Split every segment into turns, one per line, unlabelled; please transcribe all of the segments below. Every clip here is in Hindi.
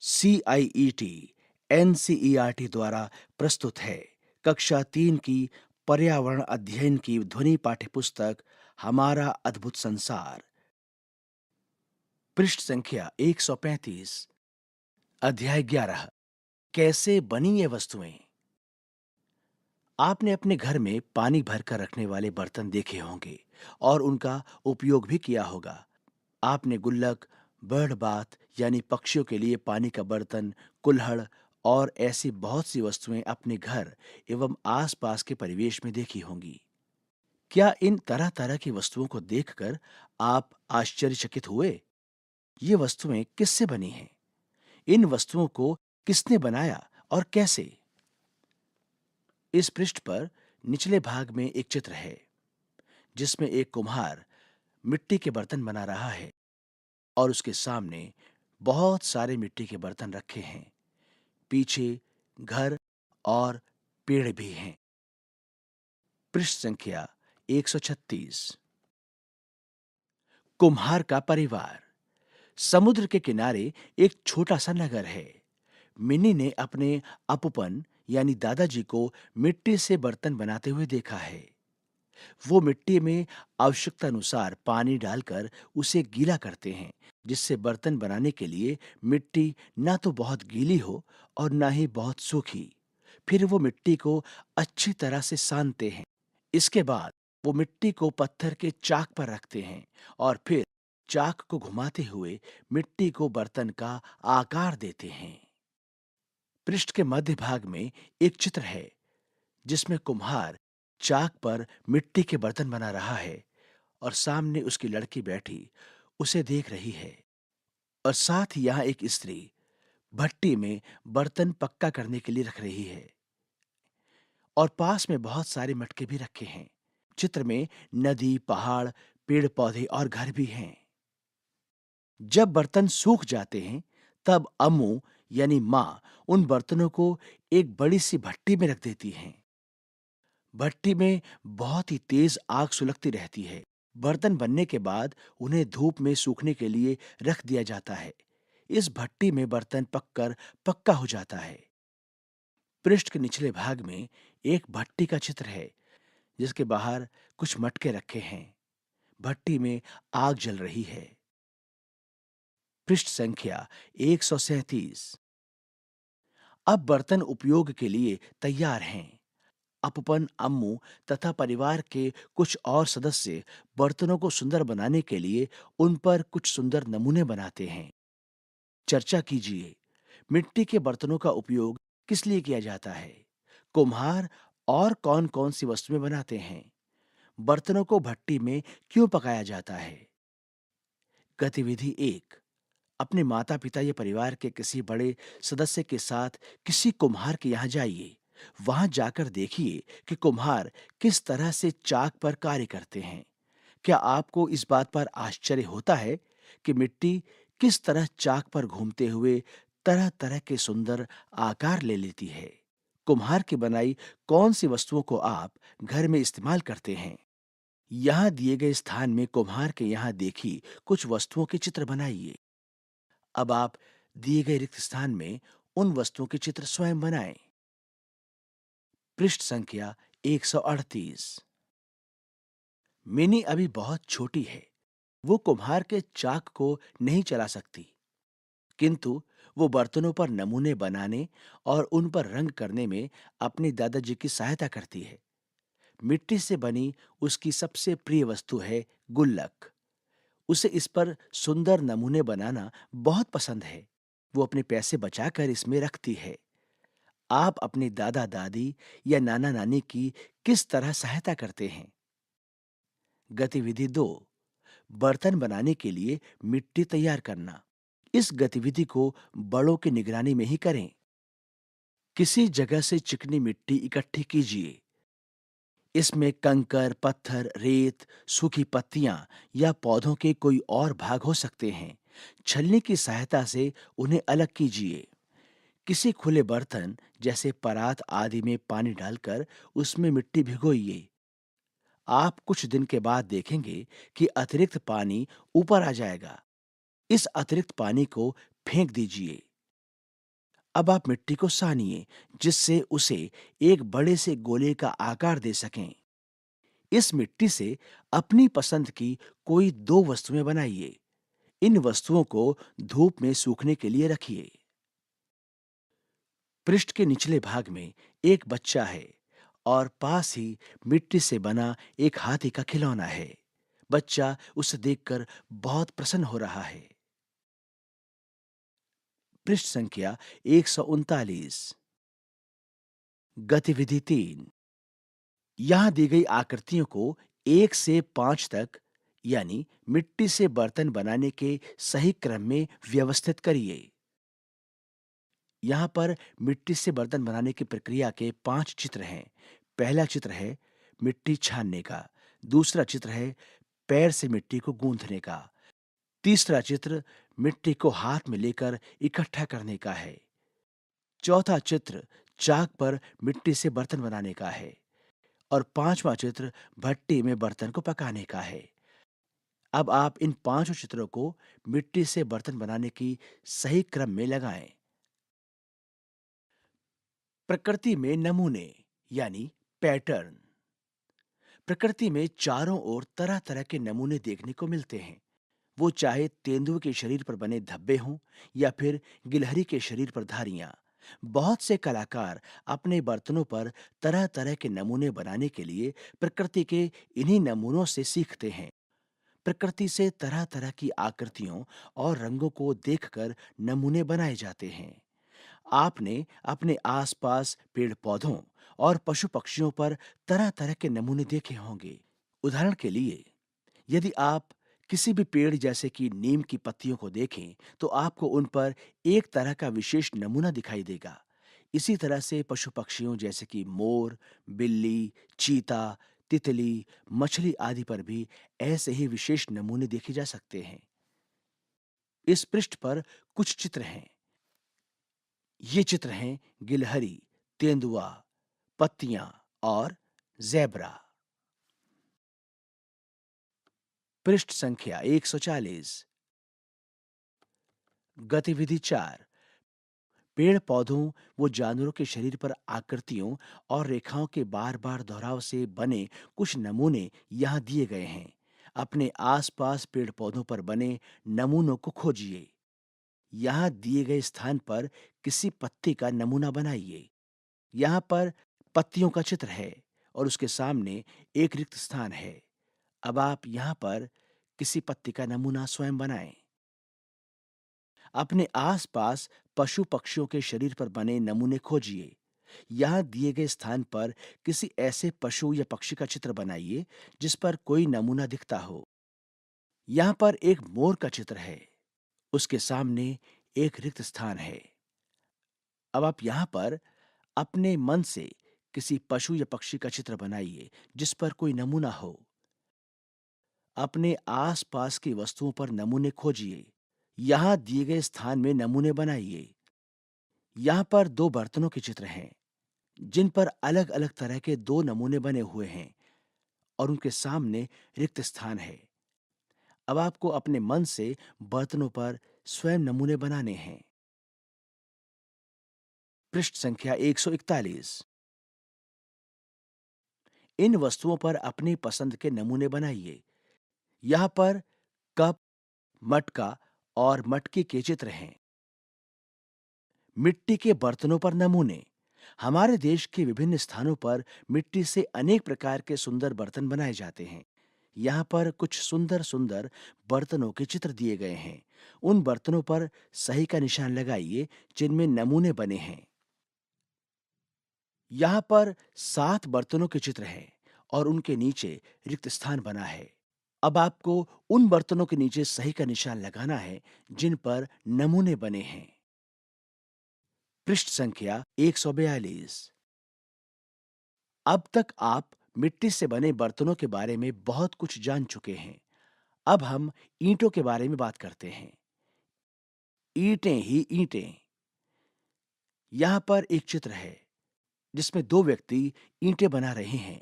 CIET NCERT द्वारा प्रस्तुत है। कक्षा 3 की पर्यावरण अध्ययन की ध्वनि पाठ्यपुस्तक हमारा अद्भुत संसार, पृष्ठ संख्या 135, अध्याय 11। कैसे बनी ये वस्तुएं। आपने अपने घर में पानी भरकर रखने वाले बर्तन देखे होंगे और उनका उपयोग भी किया होगा। आपने गुल्लक, बर्ड बाथ यानी पक्षियों के लिए पानी का बर्तन, कुल्हड़ और ऐसी बहुत सी वस्तुएं अपने घर एवं आसपास के परिवेश में देखी होंगी। क्या इन तरह तरह की वस्तुओं को देखकर आप आश्चर्यचकित हुए? ये वस्तुएं किससे बनी हैं? इन वस्तुओं को किसने बनाया और कैसे? इस पृष्ठ पर निचले भाग में एक चित्र है जिसमें एक कुम्हार मिट्टी के बर्तन बना रहा है और उसके सामने बहुत सारे मिट्टी के बर्तन रखे हैं। पीछे घर और पेड़ भी हैं। पृष्ठ संख्या 136। कुम्हार का परिवार। समुद्र के किनारे एक छोटा सा नगर है। मिनी ने अपने अपुपन यानी दादाजी को मिट्टी से बर्तन बनाते हुए देखा है। वो मिट्टी में आवश्यकता अनुसार पानी डालकर उसे गीला करते हैं, जिससे बर्तन बनाने के लिए मिट्टी ना तो बहुत गीली हो और ना ही बहुत सूखी। फिर वो मिट्टी को अच्छी तरह से सानते हैं। इसके बाद वो मिट्टी को पत्थर के चाक पर रखते हैं और फिर चाक को घुमाते हुए मिट्टी को बर्तन का आकार देते हैं। पृष्ठ के मध्य भाग में एक चित्र है जिसमें कुम्हार चाक पर मिट्टी के बर्तन बना रहा है और सामने उसकी लड़की बैठी उसे देख रही है, और साथ ही यहाँ एक स्त्री भट्टी में बर्तन पक्का करने के लिए रख रही है और पास में बहुत सारे मटके भी रखे हैं। चित्र में नदी, पहाड़, पेड़ पौधे और घर भी हैं। जब बर्तन सूख जाते हैं तब अम्मू यानी माँ उन बर्तनों को एक बड़ी सी भट्टी में रख देती हैं। भट्टी में बहुत ही तेज आग सुलगती रहती है। बर्तन बनने के बाद उन्हें धूप में सूखने के लिए रख दिया जाता है। इस भट्टी में बर्तन पककर पक्का हो जाता है। पृष्ठ के निचले भाग में एक भट्टी का चित्र है जिसके बाहर कुछ मटके रखे हैं। भट्टी में आग जल रही है। पृष्ठ संख्या 137। अब बर्तन उपयोग के लिए तैयार हैं। अपुपन, अम्मू तथा परिवार के कुछ और सदस्य बर्तनों को सुंदर बनाने के लिए उन पर कुछ सुंदर नमूने बनाते हैं। चर्चा कीजिए। मिट्टी के बर्तनों का उपयोग किस लिए किया जाता है? कुम्हार और कौन-कौन सी वस्तुएं बनाते हैं? बर्तनों को भट्टी में क्यों पकाया जाता है? गतिविधि 1। अपने माता-पिता या परिवार के किसी बड़े सदस्य के साथ किसी कुम्हार के यहाँ जाइए। वहां जाकर देखिए कि कुम्हार किस तरह से चाक पर कार्य करते हैं। क्या आपको इस बात पर आश्चर्य होता है कि मिट्टी किस तरह चाक पर घूमते हुए तरह-तरह के सुंदर आकार ले लेती है? कुम्हार की बनाई कौन सी वस्तुओं को आप घर में इस्तेमाल करते हैं? यहाँ दिए गए स्थान में कुम्हार के यहाँ देखी कुछ वस्तुओं के चित्र बनाइए। अब आप दिए गए रिक्त स्थान में उन वस्तुओं के चित्र स्वयं बनाएं। पृष्ठ संख्या 138। मिनी अभी बहुत छोटी है। वो कुम्हार के चाक को नहीं चला सकती, किंतु वो बर्तनों पर नमूने बनाने और उन पर रंग करने में अपनी दादाजी की सहायता करती है। मिट्टी से बनी उसकी सबसे प्रिय वस्तु है गुल्लक। उसे इस पर सुंदर नमूने बनाना बहुत पसंद है। वो अपने पैसे बचाकर इसमें रखती है। आप अपने दादा दादी या नाना नानी की किस तरह सहायता करते हैं? गतिविधि 2। बर्तन बनाने के लिए मिट्टी तैयार करना। इस गतिविधि को बड़ों की निगरानी में ही करें। किसी जगह से चिकनी मिट्टी इकट्ठी कीजिए। इसमें कंकर, पत्थर, रेत, सूखी पत्तियां या पौधों के कोई और भाग हो सकते हैं। छलनी की सहायता से उन्हें अलग कीजिए। किसी खुले बर्तन जैसे परात आदि में पानी डालकर उसमें मिट्टी भिगोइए। आप कुछ दिन के बाद देखेंगे कि अतिरिक्त पानी ऊपर आ जाएगा। इस अतिरिक्त पानी को फेंक दीजिए। अब आप मिट्टी को सानिए जिससे उसे एक बड़े से गोले का आकार दे सकें। इस मिट्टी से अपनी पसंद की कोई दो वस्तुएं बनाइए। इन वस्तुओं को धूप में सूखने के लिए रखिए। पृष्ठ के निचले भाग में एक बच्चा है और पास ही मिट्टी से बना एक हाथी का खिलौना है। बच्चा उसे देखकर बहुत प्रसन्न हो रहा है। पृष्ठ संख्या 139। गतिविधि 3। यहां दी गई आकृतियों को 1 से 5 तक यानी मिट्टी से बर्तन बनाने के सही क्रम में व्यवस्थित करिए। यहाँ पर मिट्टी से बर्तन बनाने की प्रक्रिया के 5 चित्र हैं। पहला चित्र है मिट्टी छानने का। दूसरा चित्र है पैर से मिट्टी को गूंथने का। तीसरा चित्र मिट्टी को हाथ में लेकर इकट्ठा करने का है। चौथा चित्र चाक पर मिट्टी से बर्तन बनाने का है। और पांचवा चित्र भट्टी में बर्तन को पकाने का है। अब आप इन पांचों चित्रों को मिट्टी से बर्तन बनाने की सही क्रम में लगाएं। प्रकृति में नमूने यानी पैटर्न। प्रकृति में चारों ओर तरह तरह के नमूने देखने को मिलते हैं। वो चाहे तेंदुए के शरीर पर बने धब्बे हों या फिर गिलहरी के शरीर पर धारियां। बहुत से कलाकार अपने बर्तनों पर तरह तरह के नमूने बनाने के लिए प्रकृति के इन्हीं नमूनों से सीखते हैं। प्रकृति से तरह तरह की आकृतियों और रंगों को देखकर नमूने बनाए जाते हैं। आपने अपने आसपास पेड़ पौधों और पशु पक्षियों पर तरह तरह के नमूने देखे होंगे। उदाहरण के लिए, यदि आप किसी भी पेड़ जैसे कि नीम की पत्तियों को देखें तो आपको उन पर एक तरह का विशेष नमूना दिखाई देगा। इसी तरह से पशु पक्षियों जैसे कि मोर, बिल्ली, चीता, तितली, मछली आदि पर भी ऐसे ही विशेष नमूने देखे जा सकते हैं। इस पृष्ठ पर कुछ चित्र हैं। ये चित्र हैं गिलहरी, तेंदुआ, पत्तियां और ज़ेब्रा। पृष्ठ संख्या 140। गतिविधि 4। पेड़ पौधों व जानवरों के शरीर पर आकृतियों और रेखाओं के बार बार दोहराव से बने कुछ नमूने यहाँ दिए गए हैं। अपने आसपास पेड़ पौधों पर बने नमूनों को खोजिए। यहाँ दिए गए स्थान पर किसी पत्ती का नमूना बनाइए। यहाँ पर पत्तियों का चित्र है और उसके सामने एक रिक्त स्थान है। अब आप यहाँ पर किसी पत्ती का नमूना स्वयं बनाएं। अपने आसपास पशु पक्षियों के शरीर पर बने नमूने खोजिए। यहाँ दिए गए स्थान पर किसी ऐसे पशु या पक्षी का चित्र बनाइए जिस पर कोई नमूना दिखता हो। यहाँ पर एक मोर का चित्र है। उसके सामने एक रिक्त स्थान है। अब आप यहाँ पर अपने मन से किसी पशु या पक्षी का चित्र बनाइए जिस पर कोई नमूना हो। अपने आसपास की वस्तुओं पर नमूने खोजिए। यहाँ दिए गए स्थान में नमूने बनाइए। यहाँ पर दो बर्तनों के चित्र हैं जिन पर अलग अलग तरह के दो नमूने बने हुए हैं और उनके सामने रिक्त स्थान है। अब आपको अपने मन से बर्तनों पर स्वयं नमूने बनाने हैं। पृष्ठ संख्या 141। इन वस्तुओं पर अपनी पसंद के नमूने बनाइए। यहाँ पर कप, मटका और मटकी के चित्र हैं। मिट्टी के बर्तनों पर नमूने। हमारे देश के विभिन्न स्थानों पर मिट्टी से अनेक प्रकार के सुंदर बर्तन बनाए जाते हैं। यहाँ पर कुछ सुंदर सुंदर बर्तनों के चित्र दिए गए हैं। उन बर्तनों पर सही का निशान लगाइए जिनमें नमूने बने हैं। यहाँ पर 7 बर्तनों के चित्र हैं और उनके नीचे रिक्त स्थान बना है। अब आपको उन बर्तनों के नीचे सही का निशान लगाना है जिन पर नमूने बने हैं। पृष्ठ संख्या 142। अब तक आप मिट्टी से बने बर्तनों के बारे में बहुत कुछ जान चुके हैं। अब हम ईंटों के बारे में बात करते हैं। ईंटें ही ईंटें। यहाँ पर एक चित्र है जिसमें दो व्यक्ति ईंटें बना रहे हैं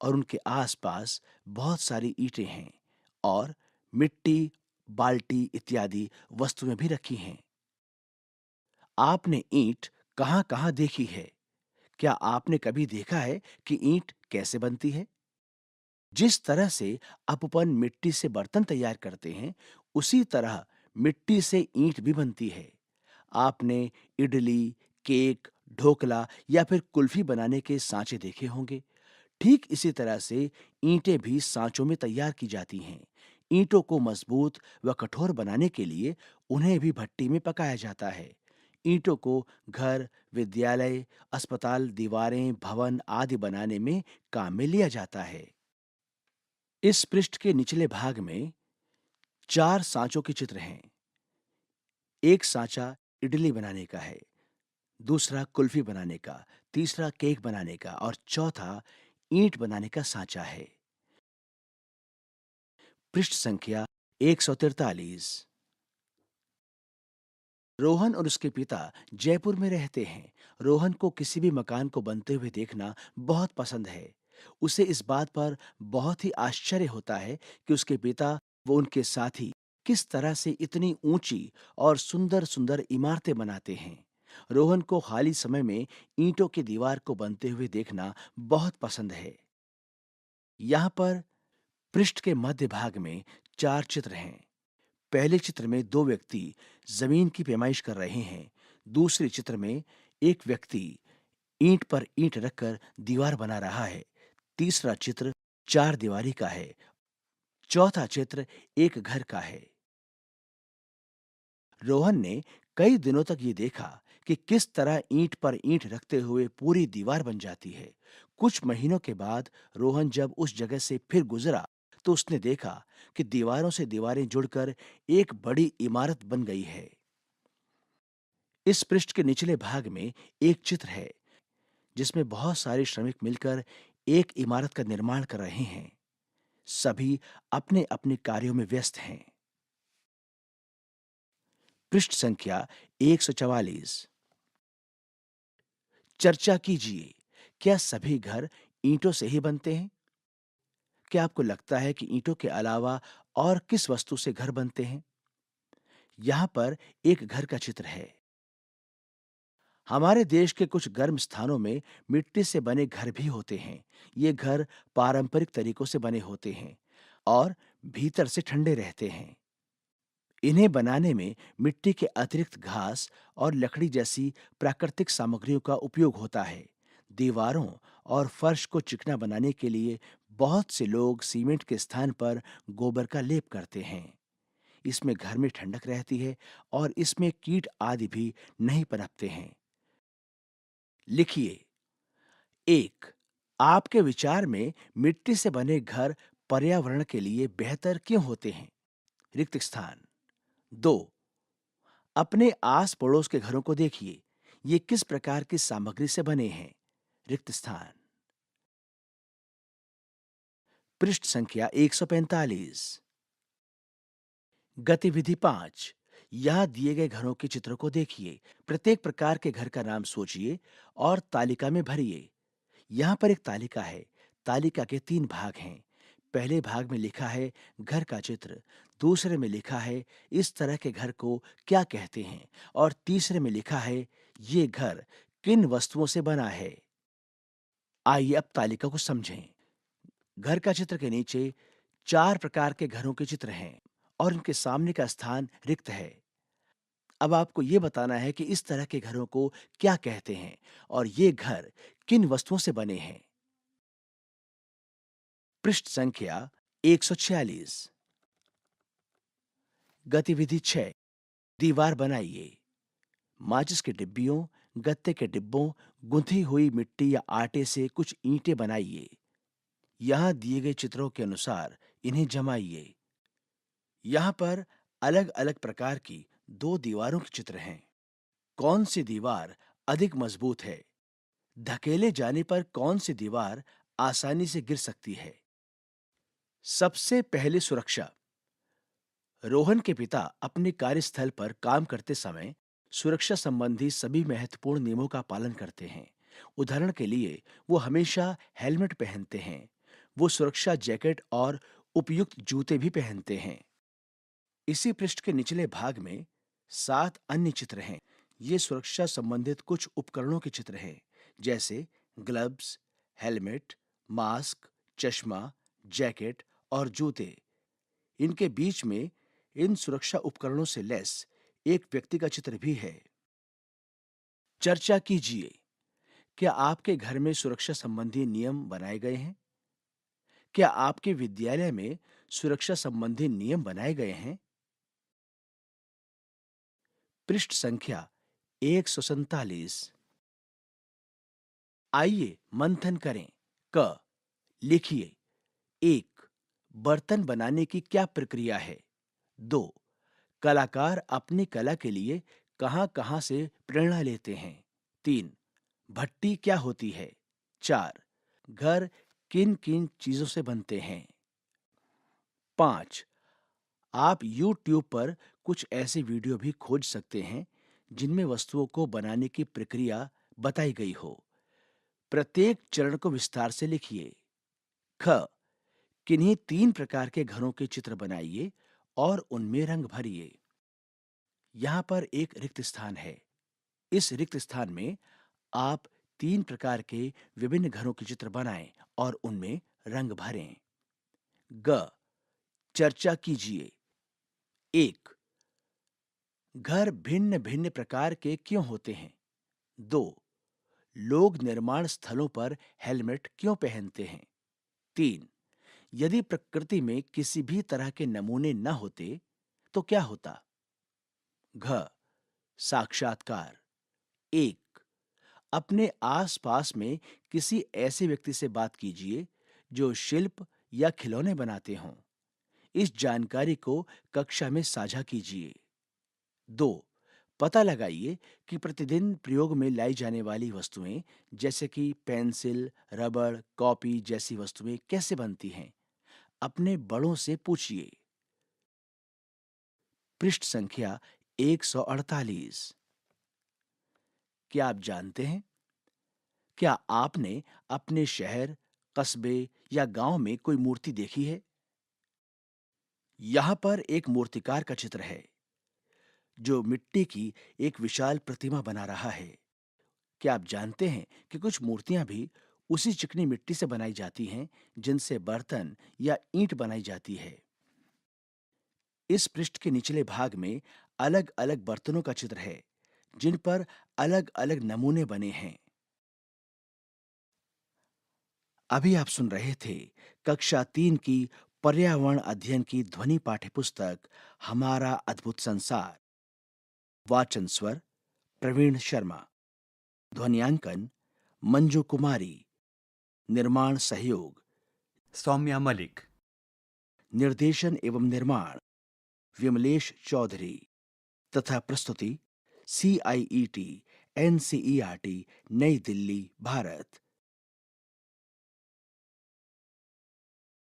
और उनके आसपास बहुत सारी ईंटें हैं और मिट्टी, बाल्टी इत्यादि वस्तुएं भी रखी हैं। आपने ईंट कहाँ-कहाँ देखी है? क्या आपने कभी देखा है कि ईंट कैसे बनती है? जिस तरह से अपुपन मिट्टी से बर्तन तैयार करते हैं, उसी तरह मिट्टी से ईंट भी बनती है। आपने इडली, केक, ढोकला या फिर कुल्फी बनाने के सांचे देखे होंगे। ठीक इसी तरह से ईंटें भी सांचों में तैयार की जाती हैं। ईंटों को मजबूत व कठोर बनाने के लिए उन्हें भी भट्टी में पकाया जाता है। ईंटों को घर, विद्यालय, अस्पताल, दीवारें, भवन आदि बनाने में काम में लिया जाता है। इस पृष्ठ के निचले भाग में 4 सांचों के चित्र हैं। एक सांचा इडली बनाने का है, दूसरा कुल्फी बनाने का, तीसरा केक बनाने का और चौथा ईंट बनाने का सांचा है। पृष्ठ संख्या 143। रोहन और उसके पिता जयपुर में रहते हैं। रोहन को किसी भी मकान को बनते हुए देखना बहुत पसंद है। उसे इस बात पर बहुत ही आश्चर्य होता है कि उसके पिता व उनके साथी किस तरह से इतनी ऊंची और सुंदर-सुंदर इमारतें बनाते हैं। रोहन को खाली समय में ईंटों की दीवार को बनते हुए देखना बहुत पसंद है। यहाँ पर पृष्ठ के मध्य भाग में 4 चित्र हैं। पहले चित्र में 2 व्यक्ति जमीन की पैमाइश कर रहे हैं। दूसरे चित्र में एक व्यक्ति ईंट पर ईंट रखकर दीवार बना रहा है। तीसरा चित्र चार दीवारी का है। चौथा चित्र एक घर का है। रोहन ने कई दिनों तक ये देखा कि किस तरह ईंट पर ईंट रखते हुए पूरी दीवार बन जाती है। कुछ महीनों के बाद रोहन जब उस जगह से फिर गुजरा तो उसने देखा कि दीवारों से दीवारें जुड़कर एक बड़ी इमारत बन गई है। इस पृष्ठ के निचले भाग में एक चित्र है जिसमें बहुत सारे श्रमिक मिलकर एक इमारत का निर्माण कर रहे हैं। सभी अपने अपने कार्यों में व्यस्त हैं। पृष्ठ संख्या 144। चर्चा कीजिए, क्या सभी घर ईंटों से ही बनते हैं? क्या आपको लगता है कि ईंटों के अलावा और किस वस्तु से घर बनते हैं? यहाँ पर एक घर का चित्र है। हमारे देश के कुछ गर्म स्थानों में मिट्टी से बने घर भी होते हैं। ये घर पारंपरिक तरीकों से बने होते हैं और भीतर से ठंडे रहते हैं। इन्हें बनाने में मिट्टी के अतिरिक्त घास और लकड़ी जैसी प्राकृतिक सामग्रियों का उपयोग होता है। दीवारों और फर्श को चिकना बनाने के लिए बहुत से लोग सीमेंट के स्थान पर गोबर का लेप करते हैं। इसमें घर में ठंडक रहती है और इसमें कीट आदि भी नहीं पनपते हैं। लिखिए, एक, आपके विचार में मिट्टी से बने घर पर्यावरण के लिए बेहतर क्यों होते हैं? रिक्त स्थान। दो, अपने आस पड़ोस के घरों को देखिए, ये किस प्रकार की सामग्री से बने हैं? रिक्त स्थान। पृष्ठ संख्या 145। गतिविधि 5। यहां दिए गए घरों के चित्रों को देखिए। प्रत्येक प्रकार के घर का नाम सोचिए और तालिका में भरिए। यहाँ पर एक तालिका है। तालिका के 3 भाग हैं। पहले भाग में लिखा है घर का चित्र, दूसरे में लिखा है इस तरह के घर को क्या कहते हैं और तीसरे में लिखा है ये घर किन वस्तुओं से बना है। आइए अब तालिका को समझें। घर का चित्र के नीचे 4 प्रकार के घरों के चित्र हैं और इनके सामने का स्थान रिक्त है। अब आपको ये बताना है कि इस तरह के घरों को क्या कहते हैं और ये घर किन वस्तुओं से बने हैं। पृष्ठ संख्या 146। गतिविधि 6। दीवार बनाइए। माचिस के डिब्बियों, गत्ते के डिब्बों, गुंथी हुई मिट्टी या आटे से कुछ ईंटें बनाइए। यहाँ दिए गए चित्रों के अनुसार इन्हें जमाइए। यहाँ पर अलग अलग प्रकार की 2 दीवारों के चित्र हैं। कौन सी दीवार अधिक मजबूत है? धकेले जाने पर कौन सी दीवार आसानी से गिर सकती है? सबसे पहले सुरक्षा। रोहन के पिता अपने कार्यस्थल पर काम करते समय सुरक्षा संबंधी सभी महत्वपूर्ण नियमों का पालन करते हैं। उदाहरण के लिए वो हमेशा हेलमेट पहनते हैं। वो सुरक्षा जैकेट और उपयुक्त जूते भी पहनते हैं। इसी पृष्ठ के निचले भाग में 7 अन्य चित्र हैं ये सुरक्षा संबंधित कुछ उपकरणों के चित्र हैं, जैसे ग्लव्स, हेलमेट, मास्क, चश्मा, जैकेट और जूते। इनके बीच में इन सुरक्षा उपकरणों से लैस एक व्यक्ति का चित्र भी है। चर्चा कीजिए, क्या आपके घर में सुरक्षा संबंधी नियम बनाए गए हैं? क्या आपके विद्यालय में सुरक्षा संबंधी नियम बनाए गए हैं? पृष्ठ संख्या 147। आइए मंथन करें। क, लिखिए। 1, बर्तन बनाने की क्या प्रक्रिया है? 2, कलाकार अपनी कला के लिए कहां-कहां से प्रेरणा लेते हैं? 3, भट्टी क्या होती है? 4, घर किन-किन चीजों से बनते हैं? 5, आप YouTube पर कुछ ऐसे वीडियो भी खोज सकते हैं जिनमें वस्तुओं को बनाने की प्रक्रिया बताई गई हो। प्रत्येक चरण को विस्तार से लिखिए। ख, किन्हीं 3 प्रकार के घरों के चित्र बनाइए और उनमें रंग भरिए। यहाँ पर एक रिक्त स्थान है। इस रिक्त स्थान में आप 3 प्रकार के विभिन्न घरों के चित्र बनाएं और उनमें रंग भरें। ग, चर्चा कीजिए। 1, घर भिन्न-भिन्न प्रकार के क्यों होते हैं? 2, लोग निर्माण स्थलों पर हेलमेट क्यों पहनते हैं? 3, यदि प्रकृति में किसी भी तरह के नमूने न होते तो क्या होता? घ, साक्षात्कार। 1, अपने आसपास में किसी ऐसे व्यक्ति से बात कीजिए जो शिल्प या खिलौने बनाते हों। इस जानकारी को कक्षा में साझा कीजिए। 2, पता लगाइए कि प्रतिदिन प्रयोग में लाई जाने वाली वस्तुएं जैसे कि पेंसिल, रबड़, कॉपी जैसी वस्तुएं कैसे बनती हैं। अपने बड़ों से पूछिए। पृष्ठ संख्या 148। क्या आप जानते हैं, क्या आपने अपने शहर, कस्बे या गांव में कोई मूर्ति देखी है? यहां पर एक मूर्तिकार का चित्र है जो मिट्टी की एक विशाल प्रतिमा बना रहा है। क्या आप जानते हैं कि कुछ मूर्तियां भी उसी चिकनी मिट्टी से बनाई जाती हैं जिनसे बर्तन या ईंट बनाई जाती है। इस पृष्ठ के निचले भाग में अलग-अलग बर्तनों का चित्र है जिन पर अलग-अलग नमूने बने हैं। अभी आप सुन रहे थे कक्षा 3 की पर्यावरण अध्ययन की ध्वनि पाठ्यपुस्तक हमारा अद्भुत संसार। वाचन स्वर प्रवीण शर्मा। ध्वनियांकन मंजू कुमारी। निर्माण सहयोग
सौम्या मलिक।
निर्देशन एवं निर्माण विमलेश चौधरी तथा प्रस्तुति CIET NCERT नई दिल्ली भारत।